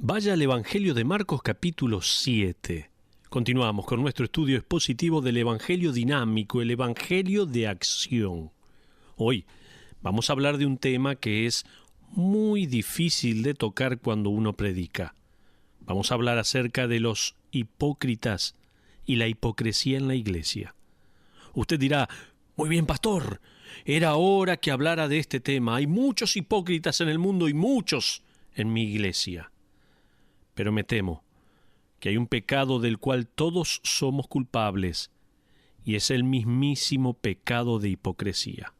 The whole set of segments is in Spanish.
Vaya al Evangelio de Marcos capítulo 7. Continuamos con nuestro estudio expositivo del Evangelio dinámico, el Evangelio de acción. Hoy vamos a hablar de un tema que es muy difícil de tocar cuando uno predica. Vamos a hablar acerca de los hipócritas y la hipocresía en la iglesia. Usted dirá, muy bien, pastor, era hora que hablara de este tema. Hay muchos hipócritas en el mundo y muchos en mi iglesia. Pero me temo que hay un pecado del cual todos somos culpables, y es el mismísimo pecado de hipocresía.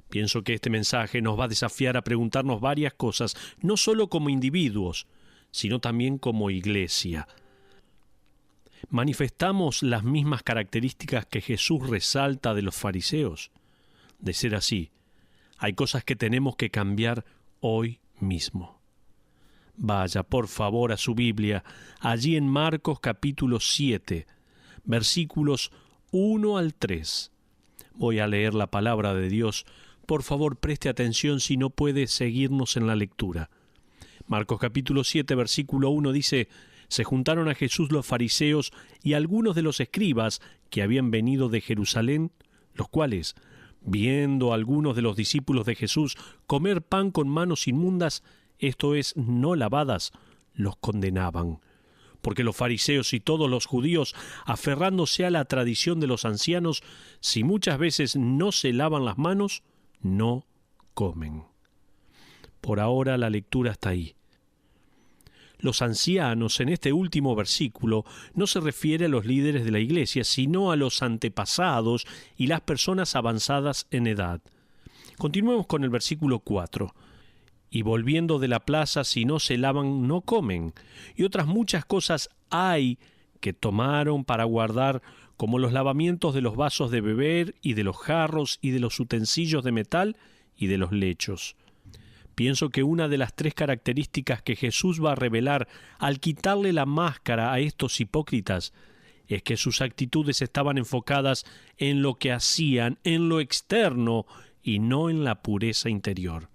Pienso que este mensaje nos va a desafiar a preguntarnos varias cosas, no solo como individuos, sino también como iglesia. ¿Manifestamos las mismas características que Jesús resalta de los fariseos? De ser así, hay cosas que tenemos que cambiar hoy mismo. Vaya, por favor, a su Biblia, allí en Marcos capítulo 7, versículos 1 al 3. Voy a leer la palabra de Dios. Por favor, preste atención si no puede seguirnos en la lectura. Marcos capítulo 7, versículo 1 dice: Se juntaron a Jesús los fariseos y algunos de los escribas que habían venido de Jerusalén, los cuales, viendo a algunos de los discípulos de Jesús comer pan con manos inmundas, esto es, no lavadas, los condenaban. Porque los fariseos y todos los judíos, aferrándose a la tradición de los ancianos, si muchas veces no se lavan las manos, no comen. Por ahora la lectura está ahí. Los ancianos en este último versículo no se refiere a los líderes de la iglesia, sino a los antepasados y las personas avanzadas en edad. Continuemos con el versículo 4. Y volviendo de la plaza, si no se lavan, no comen. Y otras muchas cosas hay que tomaron para guardar, como los lavamientos de los vasos de beber, y de los jarros, y de los utensilios de metal, y de los lechos. Pienso que una de las tres características que Jesús va a revelar al quitarle la máscara a estos hipócritas es que sus actitudes estaban enfocadas en lo que hacían, en lo externo, y no en la pureza interior.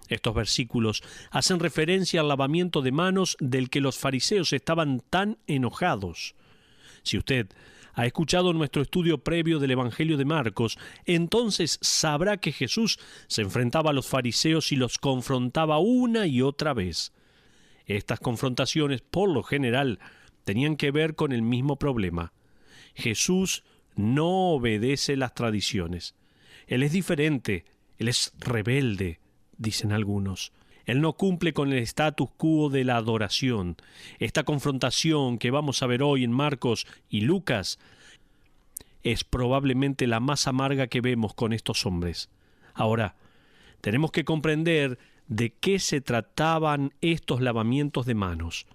Estos versículos hacen referencia al lavamiento de manos del que los fariseos estaban tan enojados. Si usted ha escuchado nuestro estudio previo del Evangelio de Marcos, entonces sabrá que Jesús se enfrentaba a los fariseos y los confrontaba una y otra vez. Estas confrontaciones, por lo general, tenían que ver con el mismo problema. Jesús no obedece las tradiciones. Él es diferente, él es rebelde, dicen algunos. Él no cumple con el status quo de la adoración. Esta confrontación que vamos a ver hoy en Marcos y Lucas es probablemente la más amarga que vemos con estos hombres. Ahora, tenemos que comprender de qué se trataban estos lavamientos de manos.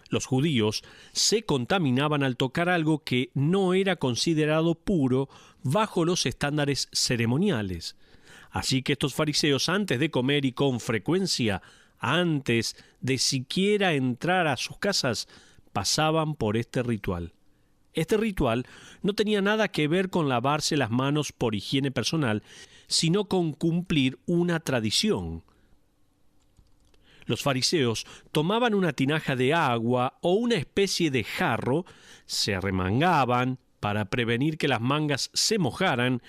Los judíos se contaminaban al tocar algo que no era considerado puro bajo los estándares ceremoniales. Así que estos fariseos, antes de comer y con frecuencia, antes de siquiera entrar a sus casas, pasaban por este ritual. Este ritual no tenía nada que ver con lavarse las manos por higiene personal, sino con cumplir una tradición. Los fariseos tomaban una tinaja de agua o una especie de jarro, se arremangaban para prevenir que las mangas se mojaran,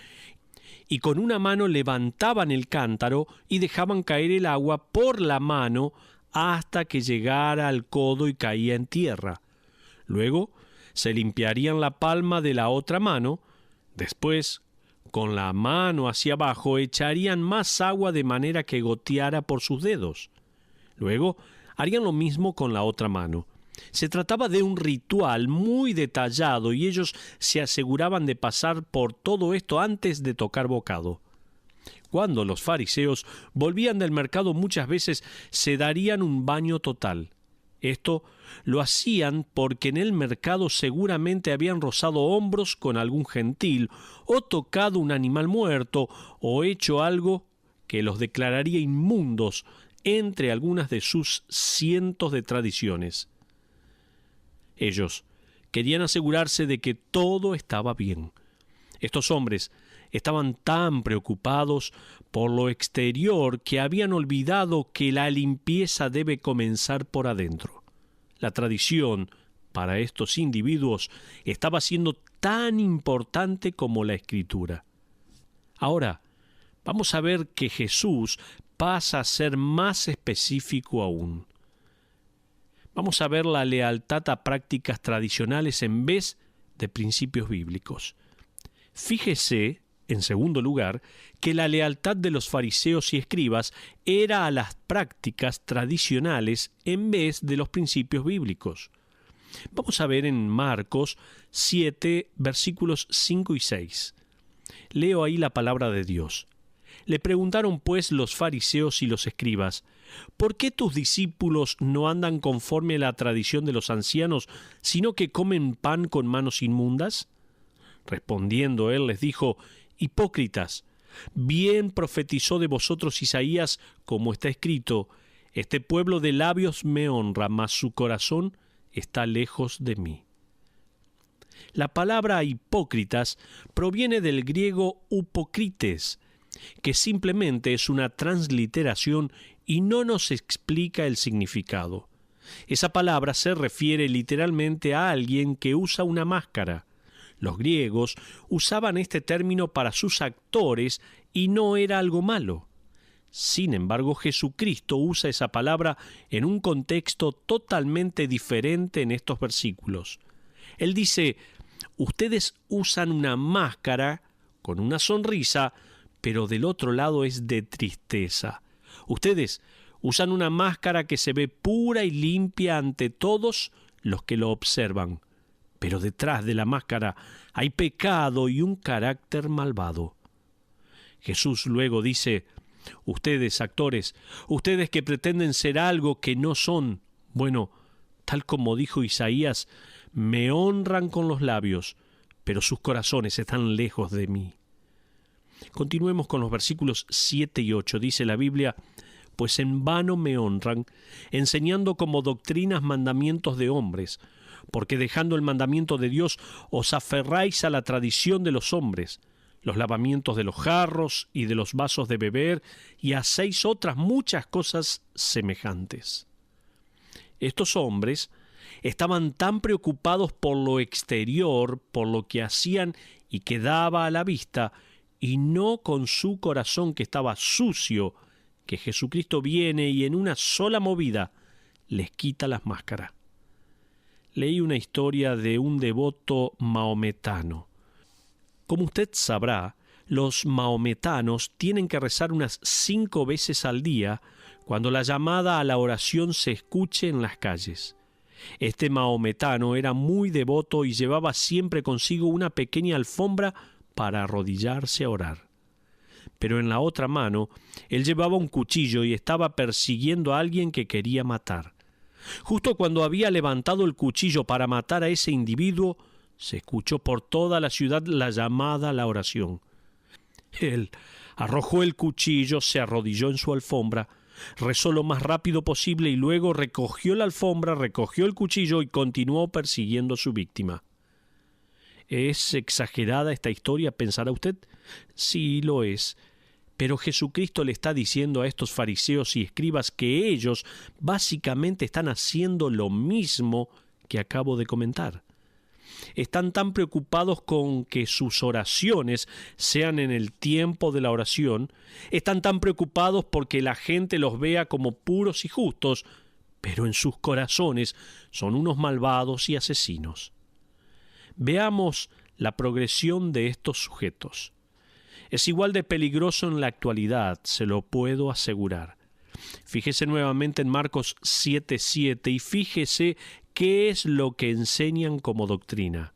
y con una mano levantaban el cántaro y dejaban caer el agua por la mano hasta que llegara al codo y caía en tierra. Luego se limpiarían la palma de la otra mano. Después, con la mano hacia abajo, echarían más agua de manera que goteara por sus dedos. Luego harían lo mismo con la otra mano. Se trataba de un ritual muy detallado y ellos se aseguraban de pasar por todo esto antes de tocar bocado. Cuando los fariseos volvían del mercado, muchas veces se darían un baño total. Esto lo hacían porque en el mercado seguramente habían rozado hombros con algún gentil, o tocado un animal muerto, o hecho algo que los declararía inmundos entre algunas de sus cientos de tradiciones. Ellos querían asegurarse de que todo estaba bien. Estos hombres estaban tan preocupados por lo exterior que habían olvidado que la limpieza debe comenzar por adentro. La tradición, para estos individuos, estaba siendo tan importante como la Escritura. Ahora, vamos a ver que Jesús pasa a ser más específico aún. Vamos a ver la lealtad a prácticas tradicionales en vez de principios bíblicos. Fíjese, en segundo lugar, que la lealtad de los fariseos y escribas era a las prácticas tradicionales en vez de los principios bíblicos. Vamos a ver en Marcos 7, versículos 5 y 6. Leo ahí la palabra de Dios. Le preguntaron pues los fariseos y los escribas: ¿por qué tus discípulos no andan conforme a la tradición de los ancianos, sino que comen pan con manos inmundas? Respondiendo él les dijo: hipócritas, bien profetizó de vosotros Isaías, como está escrito: este pueblo de labios me honra, mas su corazón está lejos de mí. La palabra hipócritas proviene del griego upokrites, que simplemente es una transliteración y no nos explica el significado. Esa palabra se refiere literalmente a alguien que usa una máscara. Los griegos usaban este término para sus actores y no era algo malo. Sin embargo, Jesucristo usa esa palabra en un contexto totalmente diferente en estos versículos. Él dice: ustedes usan una máscara con una sonrisa, pero del otro lado es de tristeza. Ustedes usan una máscara que se ve pura y limpia ante todos los que lo observan, pero detrás de la máscara hay pecado y un carácter malvado. Jesús luego dice: ustedes, actores, ustedes que pretenden ser algo que no son, bueno, tal como dijo Isaías, me honran con los labios, pero sus corazones están lejos de mí. Continuemos con los versículos 7 y 8. Dice la Biblia: pues en vano me honran, enseñando como doctrinas mandamientos de hombres, porque dejando el mandamiento de Dios os aferráis a la tradición de los hombres, los lavamientos de los jarros y de los vasos de beber, y hacéis otras muchas cosas semejantes. Estos hombres estaban tan preocupados por lo exterior, por lo que hacían y quedaba a la vista, y no con su corazón que estaba sucio, que Jesucristo viene y en una sola movida les quita las máscaras. Leí una historia de un devoto maometano. Como usted sabrá, los maometanos tienen que rezar unas 5 veces al día cuando la llamada a la oración se escuche en las calles. Este maometano era muy devoto y llevaba siempre consigo una pequeña alfombra para arrodillarse a orar. Pero en la otra mano, él llevaba un cuchillo y estaba persiguiendo a alguien que quería matar. Justo cuando había levantado el cuchillo para matar a ese individuo, se escuchó por toda la ciudad la llamada a la oración. Él arrojó el cuchillo, se arrodilló en su alfombra, rezó lo más rápido posible y luego recogió la alfombra, recogió el cuchillo y continuó persiguiendo a su víctima. ¿Es exagerada esta historia, pensará usted? Sí, lo es. Pero Jesucristo le está diciendo a estos fariseos y escribas que ellos básicamente están haciendo lo mismo que acabo de comentar. Están tan preocupados con que sus oraciones sean en el tiempo de la oración, están tan preocupados porque la gente los vea como puros y justos, pero en sus corazones son unos malvados y asesinos. Veamos la progresión de estos sujetos. Es igual de peligroso en la actualidad, se lo puedo asegurar. Fíjese nuevamente en Marcos 7:7 y fíjese qué es lo que enseñan como doctrina.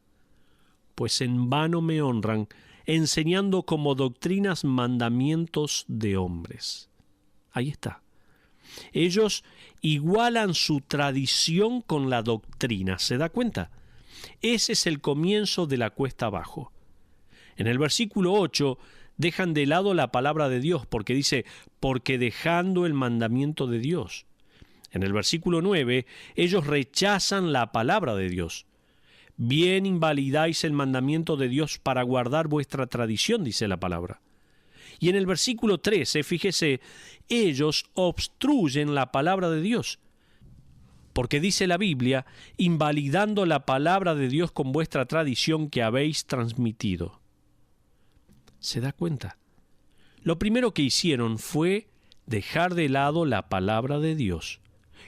Pues en vano me honran, enseñando como doctrinas mandamientos de hombres. Ahí está. Ellos igualan su tradición con la doctrina, ¿se da cuenta? Ese es el comienzo de la cuesta abajo. En el versículo 8 dejan de lado la palabra de Dios porque dice, porque dejando el mandamiento de Dios. En el versículo 9, ellos rechazan la palabra de Dios. Bien invalidáis el mandamiento de Dios para guardar vuestra tradición, dice la palabra. Y en el versículo 13, fíjese, ellos obstruyen la palabra de Dios. Porque dice la Biblia, invalidando la palabra de Dios con vuestra tradición que habéis transmitido. ¿Se da cuenta? Lo primero que hicieron fue dejar de lado la palabra de Dios.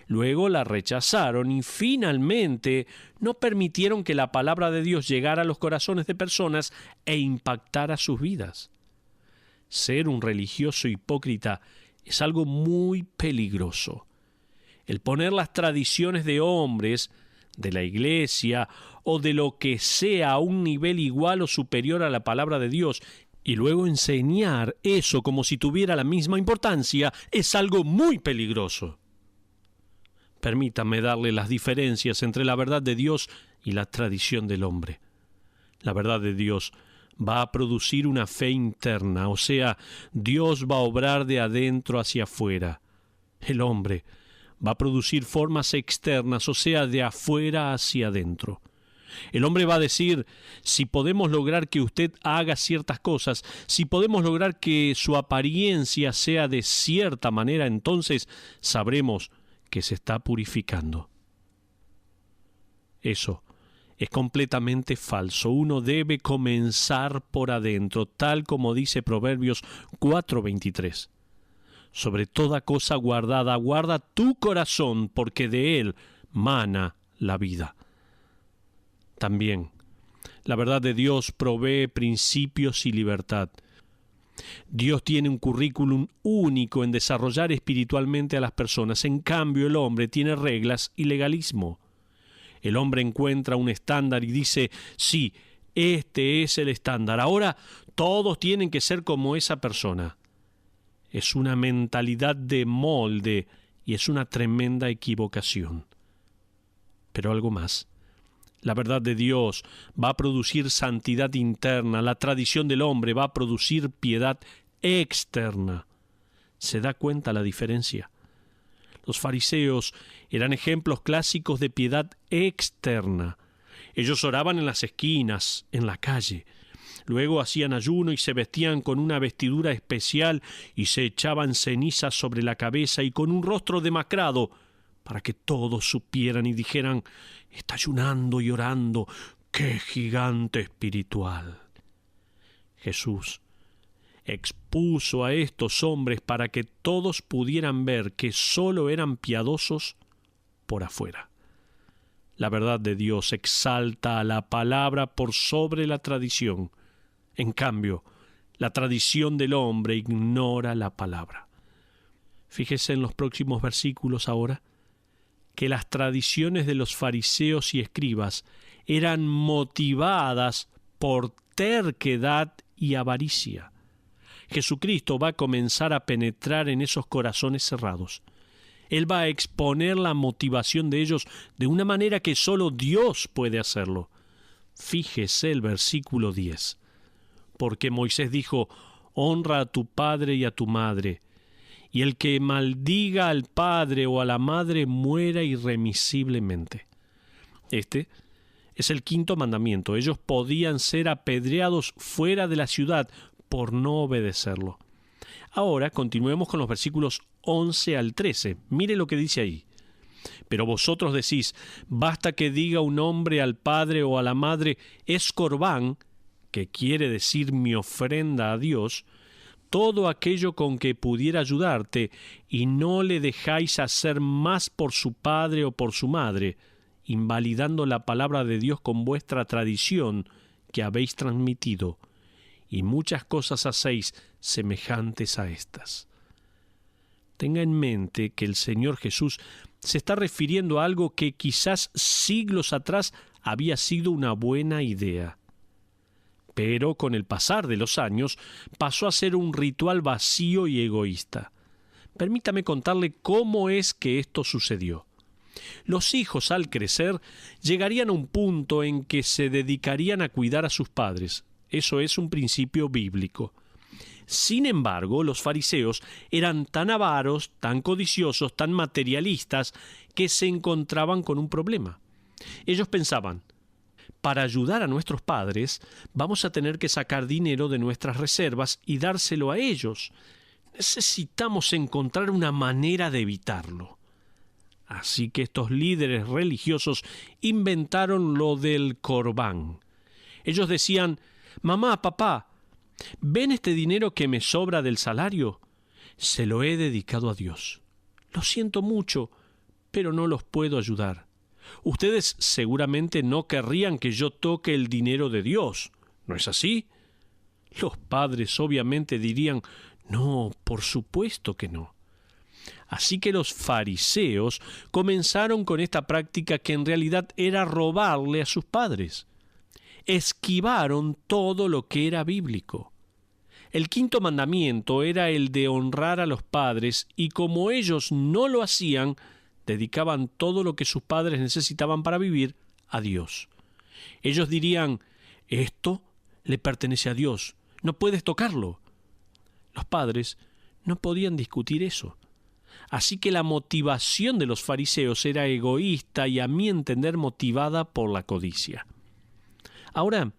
Luego la rechazaron y finalmente no permitieron que la palabra de Dios llegara a los corazones de personas e impactara sus vidas. Ser un religioso hipócrita es algo muy peligroso. El poner las tradiciones de hombres, de la iglesia o de lo que sea a un nivel igual o superior a la palabra de Dios y luego enseñar eso como si tuviera la misma importancia es algo muy peligroso. Permítame darle las diferencias entre la verdad de Dios y la tradición del hombre. La verdad de Dios va a producir una fe interna, o sea, Dios va a obrar de adentro hacia afuera. El hombre va a producir formas externas, o sea, de afuera hacia adentro. El hombre va a decir, si podemos lograr que usted haga ciertas cosas, si podemos lograr que su apariencia sea de cierta manera, entonces sabremos que se está purificando. Eso es completamente falso. Uno debe comenzar por adentro, tal como dice Proverbios 4:23. Sobre toda cosa guardada, guarda tu corazón, porque de él mana la vida. También, la verdad de Dios provee principios y libertad. Dios tiene un currículum único en desarrollar espiritualmente a las personas. En cambio, el hombre tiene reglas y legalismo. El hombre encuentra un estándar y dice, sí, este es el estándar. Ahora todos tienen que ser como esa persona. Es una mentalidad de molde y es una tremenda equivocación. Pero algo más. La verdad de Dios va a producir santidad interna. La tradición del hombre va a producir piedad externa. ¿Se da cuenta la diferencia? Los fariseos eran ejemplos clásicos de piedad externa. Ellos oraban en las esquinas, en la calle. Luego hacían ayuno y se vestían con una vestidura especial y se echaban cenizas sobre la cabeza y con un rostro demacrado, para que todos supieran y dijeran, está ayunando y orando, ¡qué gigante espiritual! Jesús expuso a estos hombres para que todos pudieran ver que sólo eran piadosos por afuera. La verdad de Dios exalta a la palabra por sobre la tradición. En cambio, la tradición del hombre ignora la palabra. Fíjese en los próximos versículos ahora, que las tradiciones de los fariseos y escribas eran motivadas por terquedad y avaricia. Jesucristo va a comenzar a penetrar en esos corazones cerrados. Él va a exponer la motivación de ellos de una manera que solo Dios puede hacerlo. Fíjese el versículo 10. Porque Moisés dijo, honra a tu padre y a tu madre, y el que maldiga al padre o a la madre muera irremisiblemente. Este es el quinto mandamiento. Ellos podían ser apedreados fuera de la ciudad por no obedecerlo. Ahora continuemos con los versículos 11 al 13. Mire lo que dice ahí. Pero vosotros decís, basta que diga un hombre al padre o a la madre, es corbán, que quiere decir mi ofrenda a Dios, todo aquello con que pudiera ayudarte, y no le dejáis hacer más por su padre o por su madre, invalidando la palabra de Dios con vuestra tradición que habéis transmitido, y muchas cosas hacéis semejantes a estas. Tenga en mente que el Señor Jesús se está refiriendo a algo que quizás siglos atrás había sido una buena idea. Pero con el pasar de los años pasó a ser un ritual vacío y egoísta. Permítame contarle cómo es que esto sucedió. Los hijos, al crecer, llegarían a un punto en que se dedicarían a cuidar a sus padres. Eso es un principio bíblico. Sin embargo, los fariseos eran tan avaros, tan codiciosos, tan materialistas, que se encontraban con un problema. Ellos pensaban, para ayudar a nuestros padres, vamos a tener que sacar dinero de nuestras reservas y dárselo a ellos. Necesitamos encontrar una manera de evitarlo. Así que estos líderes religiosos inventaron lo del corbán. Ellos decían: «Mamá, papá, ¿ven este dinero que me sobra del salario? Se lo he dedicado a Dios. Lo siento mucho, pero no los puedo ayudar. Ustedes seguramente no querrían que yo toque el dinero de Dios, ¿no es así?». Los padres obviamente dirían: «No, por supuesto que no». Así que los fariseos comenzaron con esta práctica que en realidad era robarle a sus padres. Esquivaron todo lo que era bíblico. El quinto mandamiento era el de honrar a los padres, y como ellos no lo hacían, dedicaban todo lo que sus padres necesitaban para vivir a Dios. Ellos dirían: «Esto le pertenece a Dios, no puedes tocarlo». Los padres no podían discutir eso. Así que la motivación de los fariseos era egoísta y, a mi entender, motivada por la codicia. Ahora,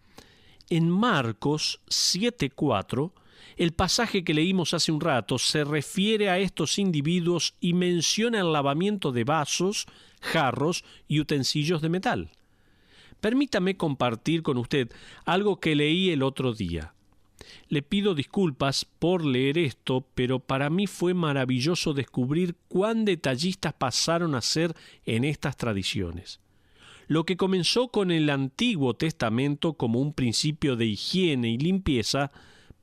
en Marcos 7:4, el pasaje que leímos hace un rato se refiere a estos individuos y menciona el lavamiento de vasos, jarros y utensilios de metal. Permítame compartir con usted algo que leí el otro día. Le pido disculpas por leer esto, pero para mí fue maravilloso descubrir cuán detallistas pasaron a ser en estas tradiciones. Lo que comenzó con el Antiguo Testamento como un principio de higiene y limpieza,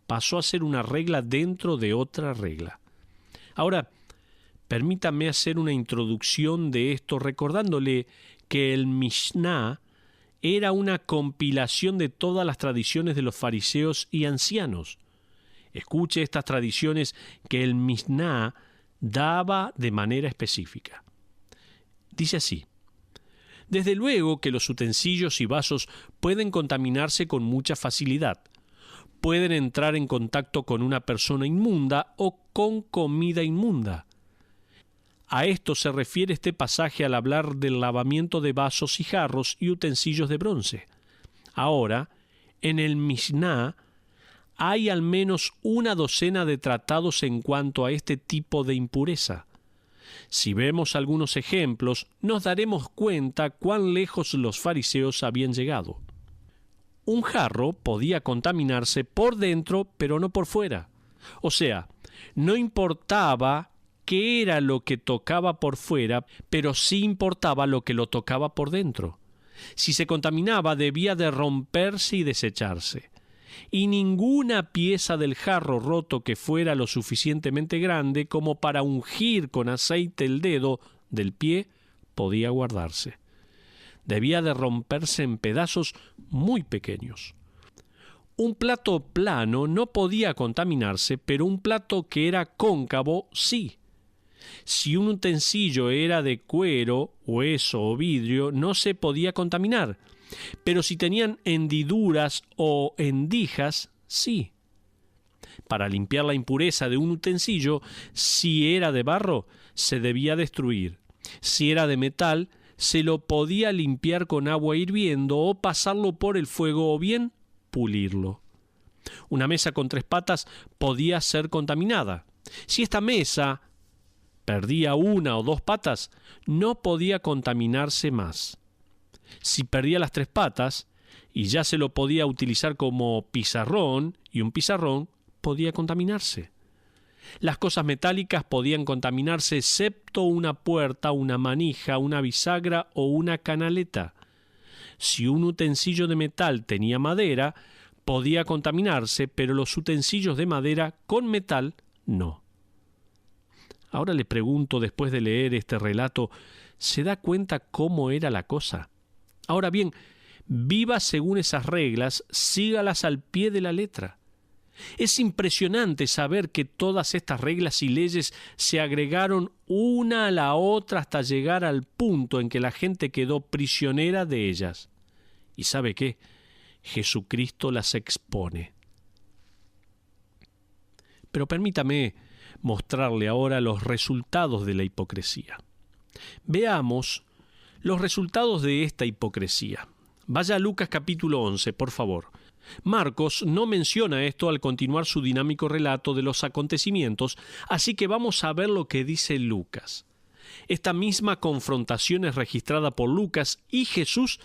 pasó a ser una regla dentro de otra regla. Ahora, permítame hacer una introducción de esto recordándole que el Mishnah era una compilación de todas las tradiciones de los fariseos y ancianos. Escuche estas tradiciones que el Mishnah daba de manera específica. Dice así: «Desde luego que los utensilios y vasos pueden contaminarse con mucha facilidad. Pueden entrar en contacto con una persona inmunda o con comida inmunda. A esto se refiere este pasaje al hablar del lavamiento de vasos y jarros y utensilios de bronce. Ahora, en el Mishnah hay al menos una docena de tratados en cuanto a este tipo de impureza. Si vemos algunos ejemplos, nos daremos cuenta cuán lejos los fariseos habían llegado. Un jarro podía contaminarse por dentro, pero no por fuera. O sea, no importaba qué era lo que tocaba por fuera, pero sí importaba lo que lo tocaba por dentro. Si se contaminaba, debía de romperse y desecharse. Y ninguna pieza del jarro roto que fuera lo suficientemente grande como para ungir con aceite el dedo del pie podía guardarse. Debía de romperse en pedazos muy pequeños. Un plato plano no podía contaminarse, pero un plato que era cóncavo sí. Si un utensilio era de cuero, hueso o vidrio, no se podía contaminar, pero si tenían hendiduras o endijas, sí. Para limpiar la impureza de un utensilio, si era de barro, se debía destruir. Si era de metal, se lo podía limpiar con agua hirviendo o pasarlo por el fuego o bien pulirlo. Una mesa con 3 patas podía ser contaminada. Si esta mesa perdía 1 o 2 patas, no podía contaminarse más. Si perdía las 3 patas, y ya se lo podía utilizar como pizarrón, y un pizarrón podía contaminarse. Las cosas metálicas podían contaminarse excepto una puerta, una manija, una bisagra o una canaleta. Si un utensilio de metal tenía madera, podía contaminarse, pero los utensilios de madera con metal no. Ahora le pregunto, después de leer este relato, ¿se da cuenta cómo era la cosa? Ahora bien, viva según esas reglas, sígalas al pie de la letra. Es impresionante saber que todas estas reglas y leyes se agregaron una a la otra hasta llegar al punto en que la gente quedó prisionera de ellas. ¿Y sabe qué? Jesucristo las expone. Pero permítame mostrarle ahora los resultados de la hipocresía. Veamos los resultados de esta hipocresía. Vaya a Lucas capítulo 11, por favor. Marcos no menciona esto al continuar su dinámico relato de los acontecimientos, así que vamos a ver lo que dice Lucas. Esta misma confrontación es registrada por Lucas y Jesús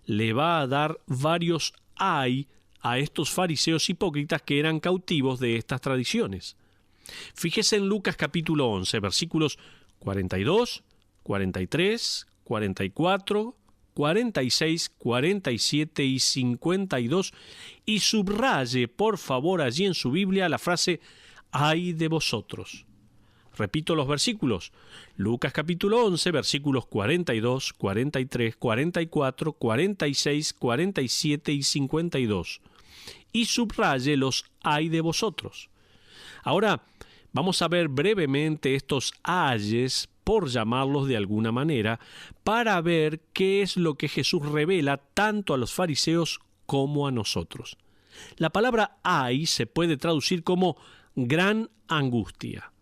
le va a dar varios ay a estos fariseos hipócritas que eran cautivos de estas tradiciones. Fíjese en Lucas capítulo 11, versículos 42, 43, 44, 46, 47 y 52, y subraye, por favor, allí en su Biblia la frase «ay de vosotros». Repito los versículos. Lucas capítulo 11, versículos 42, 43, 44, 46, 47 y 52. Y subraye los «ay de vosotros». Ahora, vamos a ver brevemente estos ayes, por llamarlos de alguna manera, para ver qué es lo que Jesús revela tanto a los fariseos como a nosotros. La palabra ay se puede traducir como gran angustia.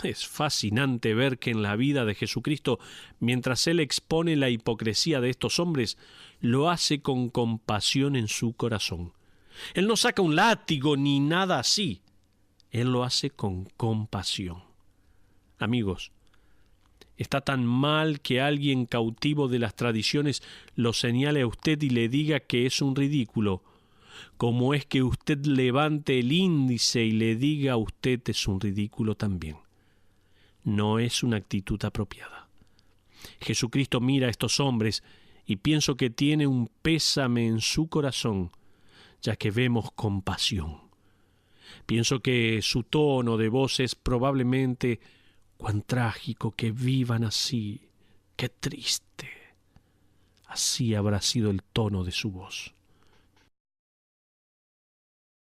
Es fascinante ver que en la vida de Jesucristo, mientras Él expone la hipocresía de estos hombres, lo hace con compasión en su corazón. Él no saca un látigo ni nada así. Él lo hace con compasión. Amigos, está tan mal que alguien cautivo de las tradiciones lo señale a usted y le diga que es un ridículo, como es que usted levante el índice y le diga a usted es un ridículo también. No es una actitud apropiada. Jesucristo mira a estos hombres y pienso que tiene un pésame en su corazón, ya que vemos compasión. Pienso que su tono de voz es probablemente cuán trágico que vivan así, qué triste. Así habrá sido el tono de su voz.